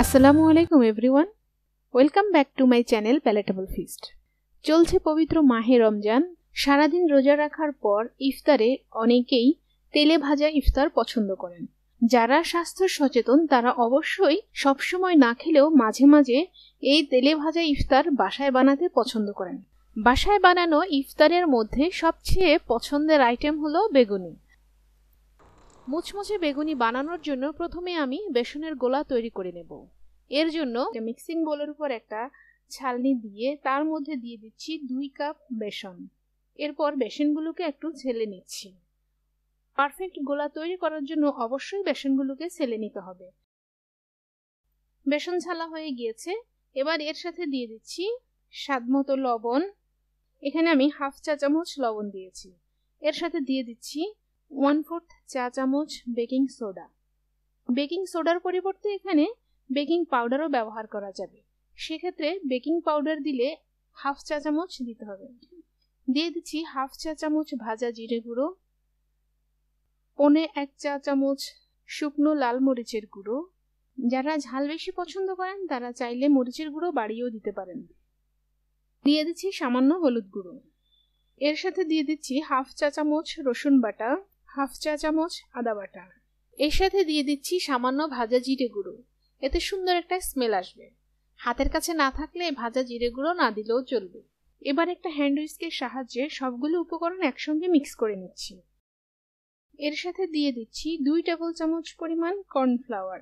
আসসালামু আলাইকুম everyone, welcome back to my channel palatable feast. চলছে পবিত্র মাহে রমজান। সারাদিন রোজা রাখার পর ইফতারে অনেকেই তেলে ভাজা ইফতার পছন্দ করেন। যারা স্বাস্থ্য সচেতন তারা অবশ্যই সবসময় না খেলেও মাঝে মাঝে এই তেলে ভাজা ইফতার বাসায় বানাতে পছন্দ করেন। বাসায় বানানো ইফতারের মধ্যে সবচেয়ে পছন্দের আইটেম হলো বেগুনি। মুচমুচে বেগুনি বানানোর জন্য প্রথমে আমি বেসনের গোলা তৈরি করে নেব। এর জন্য মিক্সিং বোলের উপর একটা ছালনি দিয়ে তার মধ্যে দিয়ে দিচ্ছি 2 কাপ বেসন। এরপর বেসনগুলোকে একটু ছেলে নিচ্ছি। পারফেক্ট গোলা তৈরি করার জন্য অবশ্যই বেসনগুলোকে ছেলে নিতে হবে। বেসন ছালা হয়ে গিয়েছে। এবার এর সাথে দিয়ে দিচ্ছি স্বাদমতো লবণ। এখানে আমি হাফ চা চামচ লবণ দিয়েছি। এর সাথে দিয়ে দিচ্ছি 1/4 চা চামচ বেকিং সোডা। বেকিং সোডার পরিবর্তে এখানে বেকিং পাউডারও ব্যবহার করা যাবে। সেক্ষেত্রে বেকিং পাউডার দিলে হাফ চা চামচ দিতে হবে। দিয়ে দিচ্ছি হাফ চা চামচ ভাজা জিরে গুঁড়ো, 1 চা চামচ শুকনো লাল মরিচের গুঁড়ো। যারা ঝাল বেশি পছন্দ করেন তারা চাইলে মরিচের গুঁড়ো বাড়িয়েও দিতে পারেন। দিয়ে দিচ্ছি সামান্য হলুদ গুঁড়ো। এর সাথে দিয়ে দিচ্ছি হাফ চা চামচ রসুন বাটা, হাফ চা চামচ আদা বাটা। এর সাথে দিয়ে দিচ্ছি সামান্য ভাজা জিরে গুঁড়ো। এতে সুন্দর একটা স্মেল আসবে। হাতের কাছে না থাকলে ভাজা জিরে গুঁড়ো না দিলেও চলবে। এবার একটা হ্যান্ড হুইস্কের সাহায্যে সবগুলো উপকরণ একসঙ্গে মিক্স করে নিচ্ছি। এর সাথে দিয়ে দিচ্ছি 2 টেবিল চামচ পরিমাণ কর্নফ্লাওয়ার।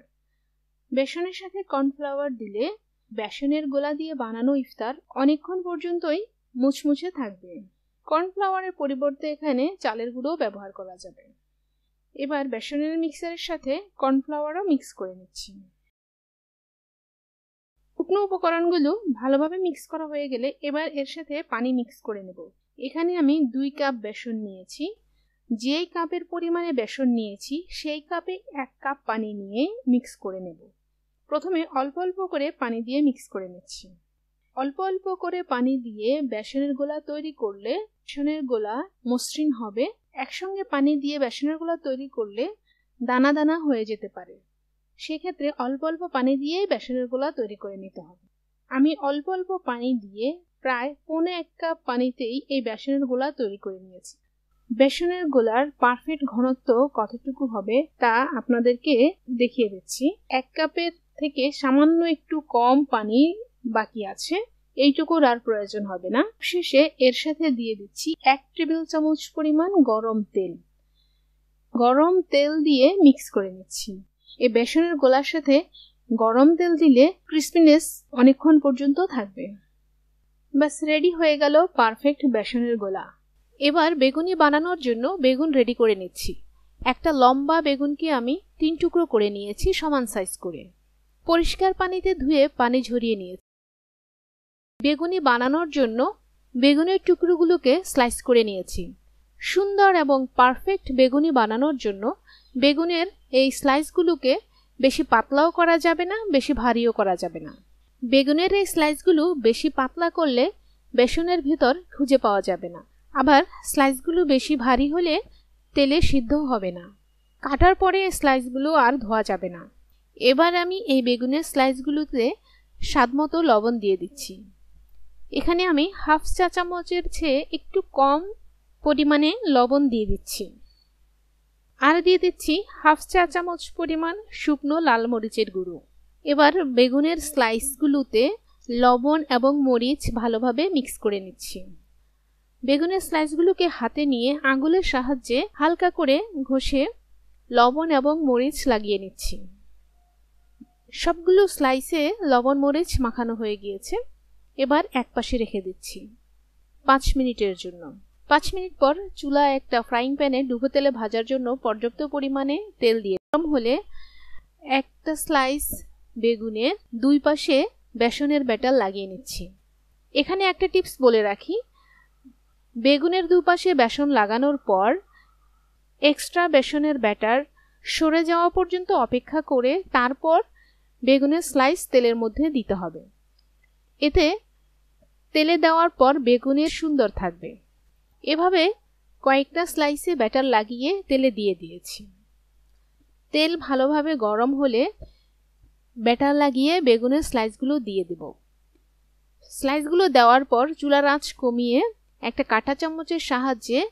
বেসনের সাথে কর্নফ্লাওয়ার দিলে বেসনের গোলা দিয়ে বানানো ইফতার অনেকক্ষণ পর্যন্তই মুচমুচে থাকবে। কর্নফ্লাওয়ারের পরিবর্তে এখানে চালের গুঁড়ো ব্যবহার করা যাবে। এবার বেসনের মিক্সারের সাথে কর্নফ্লাওয়ারও মিক্স করে নিচ্ছি। শুকনো উপকরণগুলো ভালোভাবে মিক্স করা হয়ে গেলে এবার এর সাথে পানি মিক্স করে নেব। এখানে আমি 2 কাপ বেসন নিয়েছি। যেই কাপের পরিমাণে বেসন নিয়েছি সেই কাপে 1 কাপ পানি নিয়ে মিক্স করে নেব। প্রথমে অল্প অল্প করে পানি দিয়ে মিক্স করে নিচ্ছি। অল্প অল্প করে পানি দিয়ে বেসনের গোলা তৈরি করলে বেসনের গোলা মসৃণ হবে। একসঙ্গে পানি দিয়ে বেসনের গোলা তৈরি করলে দানা দানা হয়ে যেতে পারে। সেক্ষেত্রে অল্প অল্প পানি দিয়ে বেসনের গোলা তৈরি করে নিতে হবে। আমি অল্প অল্প পানি দিয়ে প্রায় 1 কাপ পানিতেই এই বেসনের গোলা তৈরি করে নিয়েছি। বেসনের গোলার পারফেক্ট ঘনত্ব কতটুকু হবে তা আপনাদেরকে দেখিয়ে দিচ্ছি। 1 কাপের থেকে সামান্য একটু কম পানি বাকি আছে, এইটুকুর আর প্রয়োজন হবে না। শেষে এর সাথে দিয়ে দিচ্ছি 1 টেবিল চামচ পরিমাণ গরম তেল। গরম তেল দিয়ে মিক্স করে নিচ্ছি। এই বেসনের গোলার সাথে গরম তেল দিলে ক্রিসপিনেস অনেকক্ষণ পর্যন্ত থাকবে। বাস, রেডি হয়ে গেল পারফেক্ট বেসনের গোলা। এবার বেগুনি বানানোর জন্য বেগুন রেডি করে নিচ্ছি। একটা লম্বা বেগুনকে আমি 3 টুকরো করে নিয়েছি সমান সাইজ করে। পরিষ্কার পানিতে ধুয়ে পানি ঝরিয়ে নিয়েছি। বেগুনি বানানোর জন্য বেগুনের টুকরোগুলোকে স্লাইস করে নিয়েছি। সুন্দর এবং পারফেক্ট বেগুনি বানানোর জন্য বেগুনের এই স্লাইসগুলোকে বেশি পাতলাও করা যাবে না, বেশি ভারীও করা যাবে না। বেগুনের এই স্লাইসগুলো বেশি পাতলা করলে বেসনের ভিতর খুঁজে পাওয়া যাবে না। আবার স্লাইসগুলো বেশি ভারী হলে তেলে সিদ্ধ হবে না। কাটার পরে স্লাইসগুলো আর ধোয়া যাবে না। এবার আমি এই বেগুনের স্লাইসগুলোতে স্বাদমতো লবণ দিয়ে দিচ্ছি। এখানে আমি হাফ চা চামচের চেয়ে একটু কম পরিমাণে লবণ দিয়ে দিচ্ছি। আর দিয়ে দিচ্ছি হাফ চা চামচ পরিমাণ শুকনো লাল মরিচের গুঁড়ো। এবার বেগুনের স্লাইসগুলোতে লবণ এবং মরিচ ভালোভাবে মিক্স করে নিচ্ছি। বেগুনের স্লাইসগুলোকে হাতে নিয়ে আঙুলের সাহায্যে হালকা করে ঘষে লবণ এবং মরিচ লাগিয়ে নিচ্ছি। সবগুলো স্লাইসে লবণ মরিচ মাখানো হয়ে গিয়েছে। এবার একপাশে রেখে দিচ্ছি 5 মিনিটের জন্য। 5 মিনিট পর চুলায় একটা ফ্রাইং প্যানে ডুবো তেলে ভাজার জন্য পর্যাপ্ত পরিমাণে তেল দিয়ে গরম হলে একটা স্লাইস বেগুনের 2 পাশে বেসনের ব্যাটার লাগিয়ে নিচ্ছি। এখানে একটা টিপস বলে রাখি, বেগুনের 2 পাশে বেসন লাগানোর পর এক্সট্রা বেসনের ব্যাটার সরে যাওয়া পর্যন্ত অপেক্ষা করে তারপর বেগুনের স্লাইস তেলের মধ্যে দিতে হবে। এতে তেলে দেওয়ার পর বেগুনের সুন্দর থাকবে। এভাবে কয়েকটা স্লাইসে ব্যাটার লাগিয়ে তেলে দিয়ে দিয়েছি। তেল ভালোভাবে গরম হলে ব্যাটার লাগিয়ে বেগুনের স্লাইসগুলো দিয়ে দেব। স্লাইসগুলো দেওয়ার পর চুলার আঁচ কমিয়ে একটা কাঁটা চামচের সাহায্যে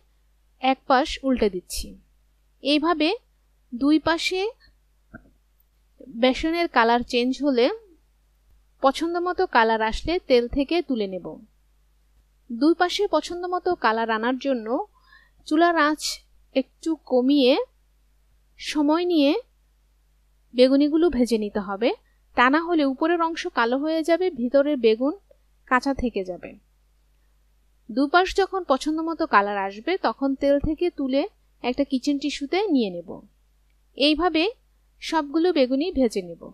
এক পাশ উল্টে দিচ্ছি। এইভাবে দুই পাশে বেসনের কালার চেঞ্জ হলে, পছন্দমতো কালার আসলে তেল থেকে তুলে নেব। দুই পাশে পছন্দমতো কালার আনার জন্য চুলার আঁচ একটু কমিয়ে সময় নিয়ে বেগুনিগুলো ভেজে নিতে হবে, তা না হলে উপরের অংশ কালো হয়ে যাবে, ভিতরের বেগুন কাঁচা থেকে যাবে। দুপাশ যখন পছন্দমতো কালার আসবে তখন তেল থেকে তুলে একটা কিচেন টিস্যুতে নিয়ে নেব। এইভাবে সবগুলো বেগুনি ভেজে নেব।